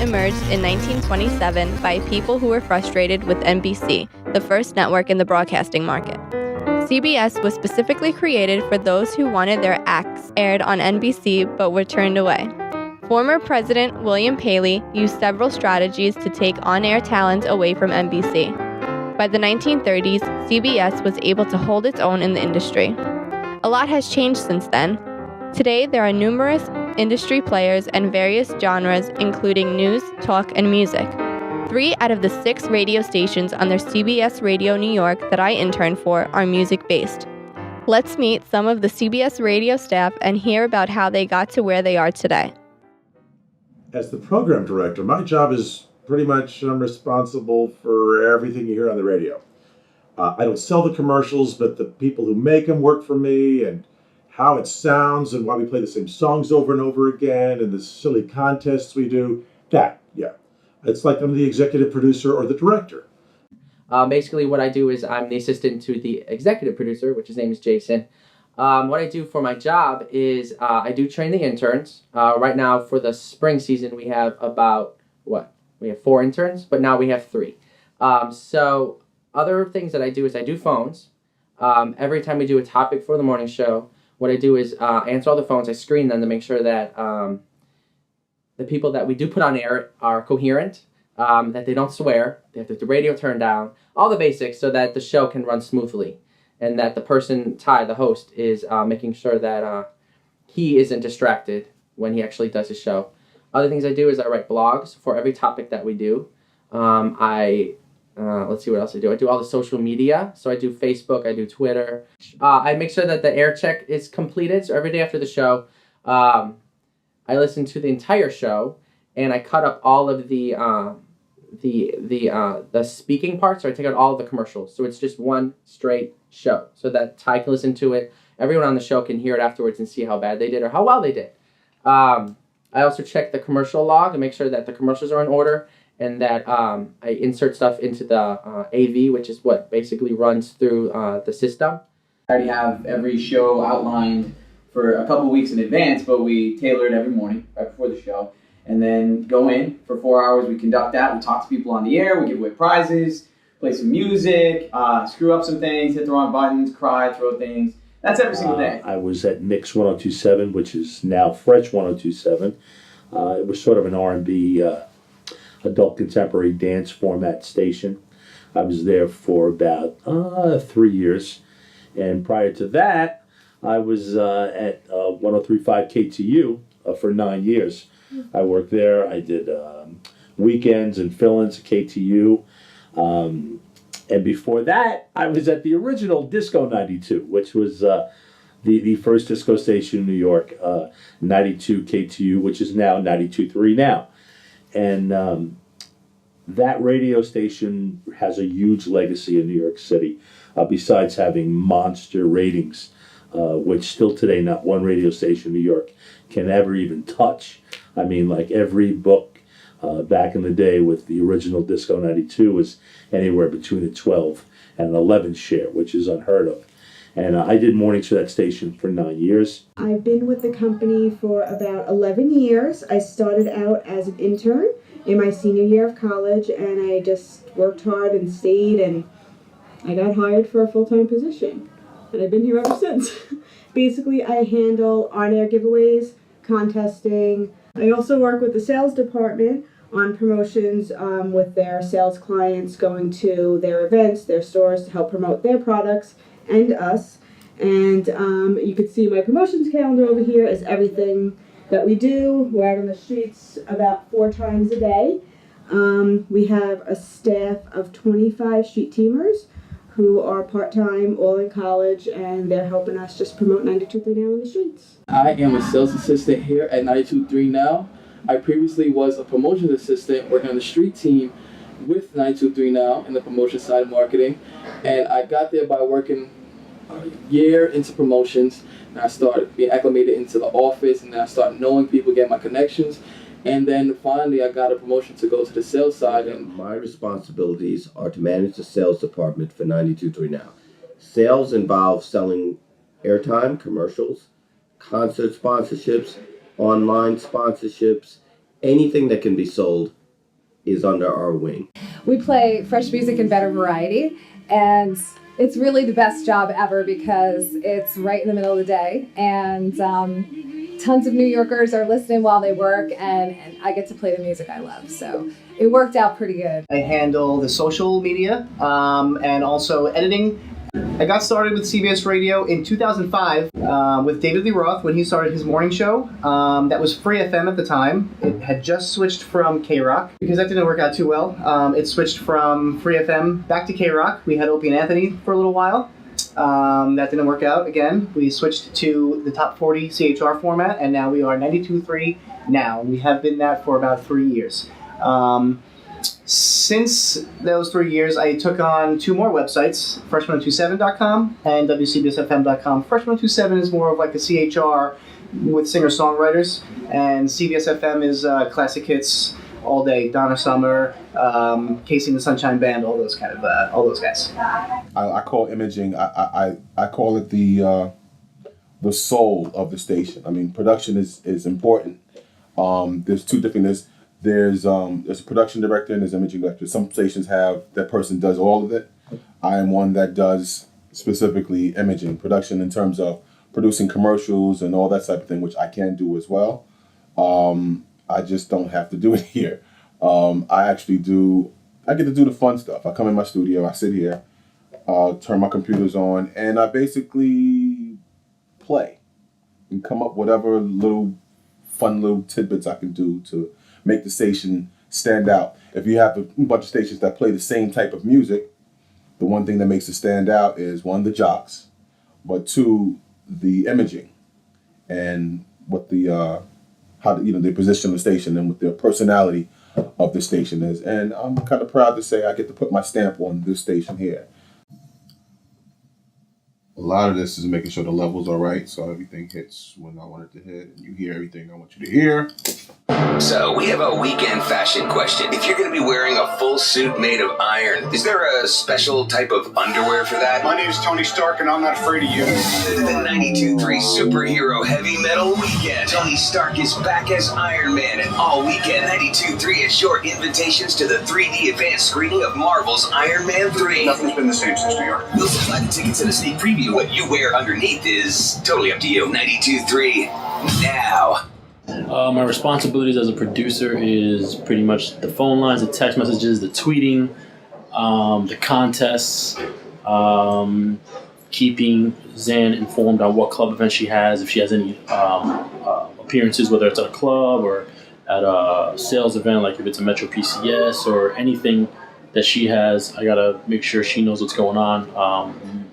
emerged in 1927 by people who were frustrated with NBC, the first network in the broadcasting market. CBS was specifically created for those who wanted their acts aired on NBC but were turned away. Former President William Paley used several strategies to take on-air talent away from NBC. By the 1930s, CBS was able to hold its own in the industry. A lot has changed since then. Today, there are numerous industry players and various genres, including news, talk, and music. 3 out of the 6 radio stations on their CBS Radio New York that I interned for are music-based. Let's meet some of the CBS radio staff and hear about how they got to where they are today. As the program director, my job is pretty much I'm responsible for everything you hear on the radio. I don't sell the commercials, but the people who make them work for me, and how it sounds and why we play the same songs over and over again and the silly contests we do, It's like I'm the executive producer or the director. Basically what I do is I'm the assistant to the executive producer, which his name is Jason. What I do for my job is I do train the interns. Right now for the spring season we have we have 4 interns, but now we have 3. So other things that I do is I do phones. Every time we do a topic for the morning show, what I do is answer all the phones. I screen them to make sure that the people that we do put on air are coherent, that they don't swear, they have the radio turned down, all the basics so that the show can run smoothly, and that the person, Ty, the host, is making sure that he isn't distracted when he actually does his show. Other things I do is I write blogs for every topic that we do. Let's see what else I do. I do all the social media. So I do Facebook, I do Twitter. I make sure that the air check is completed. So every day after the show, I listen to the entire show and I cut up all of the speaking parts. So I take out all of the commercials. So it's just one straight show so that Ty can listen to it. Everyone on the show can hear it afterwards and see how bad they did or how well they did. I also check the commercial log and make sure that the commercials are in order, and that I insert stuff into the AV, which is what basically runs through the system. I already have every show outlined for a couple weeks in advance, but we tailor it every morning right before the show, and then go in for 4 hours. We conduct that. We talk to people on the air. We give away prizes, play some music, screw up some things, hit the wrong buttons, cry, throw things. That's every single day. I was at Mix 102.7, which is now Fresh 102.7. It was sort of an R&B adult contemporary dance format station. I was there for about 3 years. And prior to that, I was at 103.5 KTU for 9 years. I worked there. I did weekends and fill-ins at KTU. And before that, I was at the original Disco 92, which was the first disco station in New York, 92 KTU, which is now 92.3 now. And that radio station has a huge legacy in New York City, besides having monster ratings, which still today not one radio station in New York can ever even touch. I mean, like every book back in the day with the original Disco 92 was anywhere between a 12 and an 11 share, which is unheard of. And I did mornings for that station for 9 years. I've been with the company for about 11 years. I started out as an intern in my senior year of college, and I just worked hard and stayed, and I got hired for a full-time position. And I've been here ever since. Basically, I handle on-air giveaways, contesting. I also work with the sales department on promotions with their sales clients, going to their events, their stores to help promote their products and us. And you can see my promotions calendar over here is everything that we do. We're out on the streets about 4 times a day. We have a staff of 25 street teamers who are part-time, all in college, and they're helping us just promote 92.3 Now on the streets. I am a sales assistant here at 92.3 Now. I previously was a promotions assistant working on the street team with 92.3 Now in the promotion side of marketing, and I got there by working a year into promotions, and I started being acclimated into the office, and then I started knowing people, getting my connections, and then finally I got a promotion to go to the sales side. And my responsibilities are to manage the sales department for 92.3 Now. Sales involves selling airtime, commercials, concert sponsorships, online sponsorships, Anything that can be sold is under our wing. We play fresh music and better variety, and it's really the best job ever because it's right in the middle of the day, and tons of New Yorkers are listening while they work, and I get to play the music I love, so it worked out pretty good. I handle the social media and also editing. I got started with CBS Radio in 2005 with David Lee Roth when he started his morning show. That was Free FM at the time. It had just switched from K-Rock. Because that didn't work out too well, it switched from Free FM back to K-Rock. We had Opie and Anthony for a little while. That didn't work out again. We switched to the Top 40 CHR format, and now we are 92.3 now. We have been that for about 3 years. Since those 3 years, I took on 2 more websites, fresh1027.com and WCBS-FM.com. Fresh1027 is more of like a CHR with singer-songwriters, and CBS-FM is classic hits all day. Donna Summer, Casey and the Sunshine Band, all those guys. I call imaging. I call it the soul of the station. I mean, production is important. There's 2 different. There's a production director and there's an imaging director. Some stations have that person does all of it. I am one that does specifically imaging, production in terms of producing commercials and all that type of thing, which I can do as well. I just don't have to do it here. I get to do the fun stuff. I come in my studio, I sit here, turn my computers on, and I basically play and come up with whatever fun little tidbits I can do to make the station stand out. If you have a bunch of stations that play the same type of music, the one thing that makes it stand out is 1, the jocks, but 2, the imaging and what they position the station and what the personality of the station is. And I'm kind of proud to say I get to put my stamp on this station here. A lot of this is making sure the levels are right, so everything hits when I want it to hit, and you hear everything I want you to hear. So, we have a weekend fashion question. If you're going to be wearing a full suit made of iron, is there a special type of underwear for that? My name is Tony Stark, and I'm not afraid of you. The 92.3 Superhero Heavy Metal Weekend. Tony Stark is back as Iron Man, and all weekend 92.3 is your invitations to the 3D advanced screening of Marvel's Iron Man 3. Nothing's been the same since New York. We'll supply the tickets and a sneak preview. What you wear underneath is totally up to you. 92.3 now. My responsibilities as a producer is pretty much the phone lines, the text messages, the tweeting, the contests, keeping Zan informed on what club events she has, if she has any appearances, whether it's at a club or at a sales event, like if it's a Metro PCS or anything that she has. I gotta make sure she knows what's going on,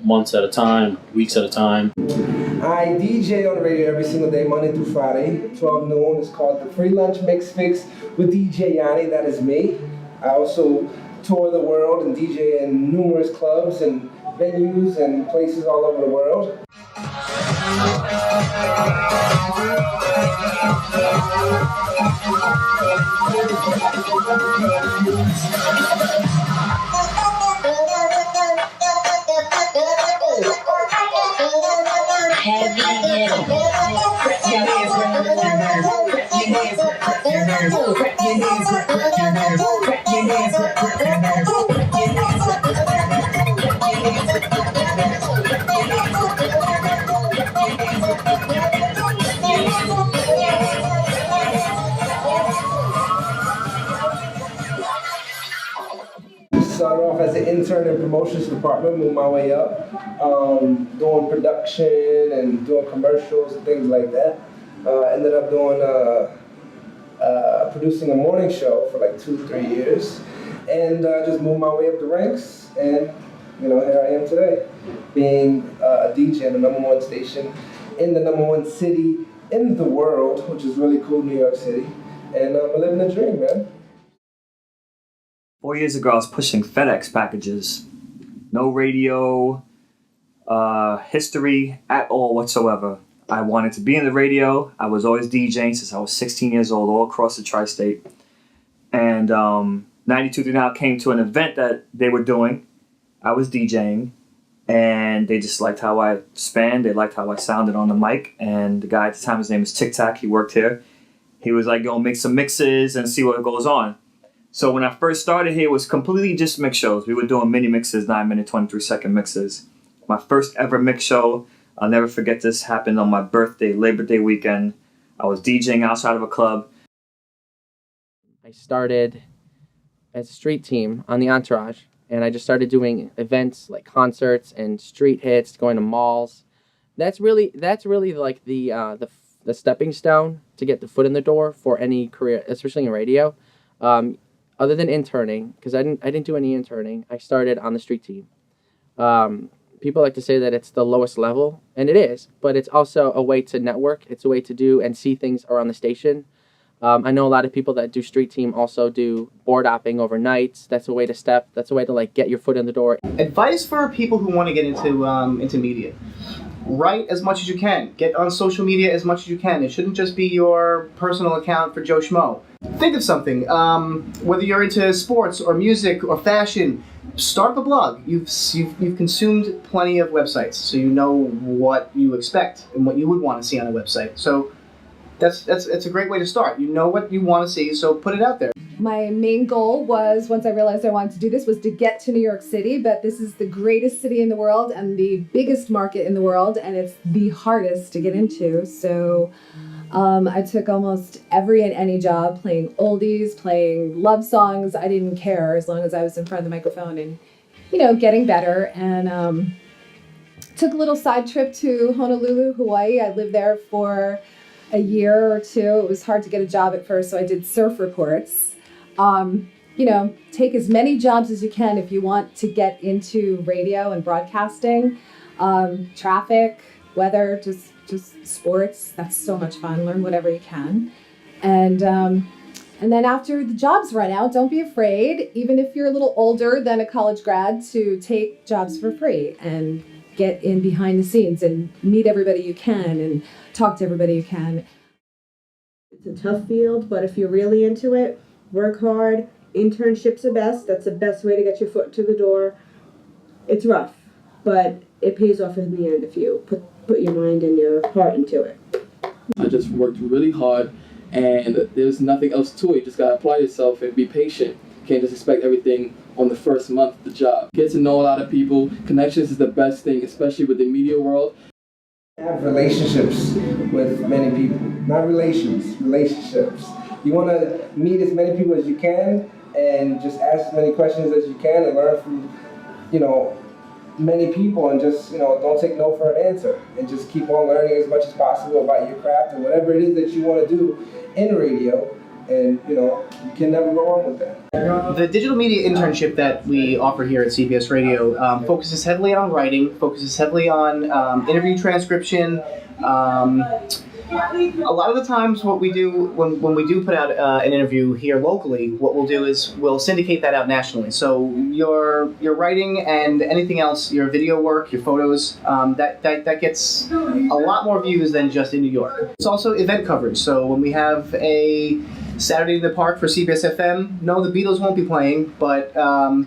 months at a time, weeks at a time. I DJ on the radio every single day, Monday through Friday, 12 noon. It's called the Free Lunch Mix Fix with DJ Yanni. That is me. I also tour the world and DJ in numerous clubs and venues and places all over the world. Started off as an intern in promotions department, moved my way up, doing production and doing commercials and things like that. Ended up doing producing a morning show for like 2-3 years, and just moved my way up the ranks, and here I am today, being a DJ in the #1 station in the #1 city in the world, which is really cool, New York City, and I'm living the dream, man. 4 years ago, I was pushing FedEx packages. No radio history at all whatsoever. I wanted to be in the radio. I was always DJing since I was 16 years old, all across the tri-state. And 92.3 Now came to an event that they were doing. I was DJing, and they just liked how I span. They liked how I sounded on the mic. And the guy at the time, his name was Tic Tac. He worked here. He was like, "Go make some mixes and see what goes on." So when I first started here, it was completely just mix shows. We were doing mini mixes, 9-minute, 23-second mixes. My first ever mix show, I'll never forget this, happened on my birthday, Labor Day weekend. I was DJing outside of a club. I started as a street team on the Entourage, and I just started doing events like concerts and street hits, going to malls. That's really like the stepping stone to get the foot in the door for any career, especially in radio. Other than interning, because I didn't do any interning, I started on the street team. People like to say that it's the lowest level, and it is, but it's also a way to network. It's a way to do and see things around the station. I know a lot of people that do street team also do board hopping overnights. That's a way to step. That's a way to like get your foot in the door. Advice for people who want to get into media. Write as much as you can. Get on social media as much as you can. It shouldn't just be your personal account for Joe Schmo. Think of something. Whether you're into sports or music or fashion, start a blog. You've consumed plenty of websites, so you know what you expect and what you would want to see on a website. So that's a great way to start. You know what you want to see, so put it out there. My main goal was, once I realized I wanted to do this, was to get to New York City, but this is the greatest city in the world and the biggest market in the world, and it's the hardest to get into. So I took almost every and any job, playing oldies, playing love songs. I didn't care as long as I was in front of the microphone and, getting better. And took a little side trip to Honolulu, Hawaii. I lived there for a year or two. It was hard to get a job at first, so I did surf reports. Take as many jobs as you can if you want to get into radio and broadcasting. Traffic, weather, just sports. That's so much fun. Learn whatever you can. And then after the jobs run out, don't be afraid, even if you're a little older than a college grad, to take jobs for free and get in behind the scenes and meet everybody you can and talk to everybody you can. It's a tough field, but if you're really into it, work hard. Internships are best. That's the best way to get your foot to the door. It's rough, but it pays off in the end if you put your mind and your heart into it. I just worked really hard, and there's nothing else to it. You just gotta apply yourself and be patient. You can't just expect everything on the first month of the job. Get to know a lot of people. Connections is the best thing, especially with the media world. Have relationships with many people, not relationships. You want to meet as many people as you can and just ask as many questions as you can and learn from, many people, and just, don't take no for an answer, and just keep on learning as much as possible about your craft and whatever it is that you want to do in radio, and, you can never go wrong with that. The digital media internship that we offer here at CBS Radio focuses heavily on writing, focuses heavily on interview transcription. A lot of the times what we do when we do put out an interview here locally, what we'll do is we'll syndicate that out nationally. So your writing and anything else, your video work, your photos, that gets a lot more views than just in New York. It's also event coverage. So when we have a Saturday in the Park for CBS-FM, no, the Beatles won't be playing, but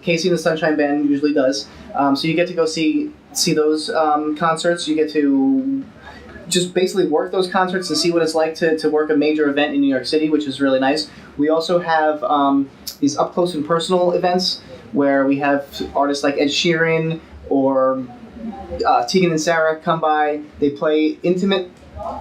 Casey and the Sunshine Band usually does. So you get to go see those concerts. You get to just basically work those concerts and see what it's like to work a major event in New York City, which is really nice. We also have these up close and personal events where we have artists like Ed Sheeran or Tegan and Sarah come by. They play intimate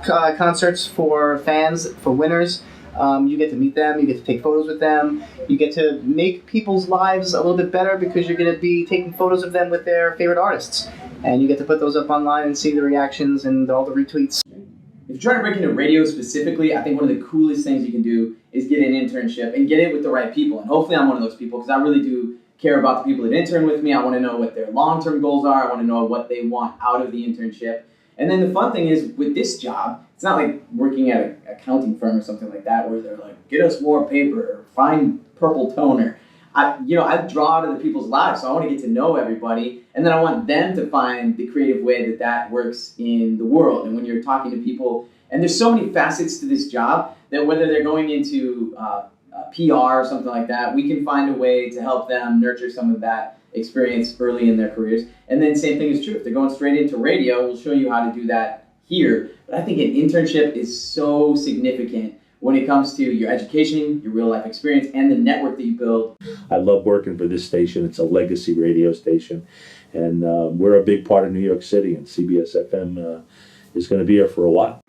concerts for fans, for winners. You get to meet them, you get to take photos with them, you get to make people's lives a little bit better because you're going to be taking photos of them with their favorite artists. And you get to put those up online and see the reactions and all the retweets. If you're trying to break into radio specifically, I think one of the coolest things you can do is get an internship and get it with the right people. And hopefully I'm one of those people, because I really do care about the people that intern with me. I want to know what their long-term goals are. I want to know what they want out of the internship. And then the fun thing is, with this job, it's not like working at an accounting firm or something like that where they're like, get us more paper, or find purple toner. I draw to the people's lives, so I want to get to know everybody, and then I want them to find the creative way that works in the world. And when you're talking to people, and there's so many facets to this job that whether they're going into PR or something like that, we can find a way to help them nurture some of that experience early in their careers. And then same thing is true. If they're going straight into radio, we'll show you how to do that here. But I think an internship is so significant when it comes to your education, your real life experience, and the network that you build. I love working for this station. It's a legacy radio station, and we're a big part of New York City, and CBS-FM is going to be here for a while.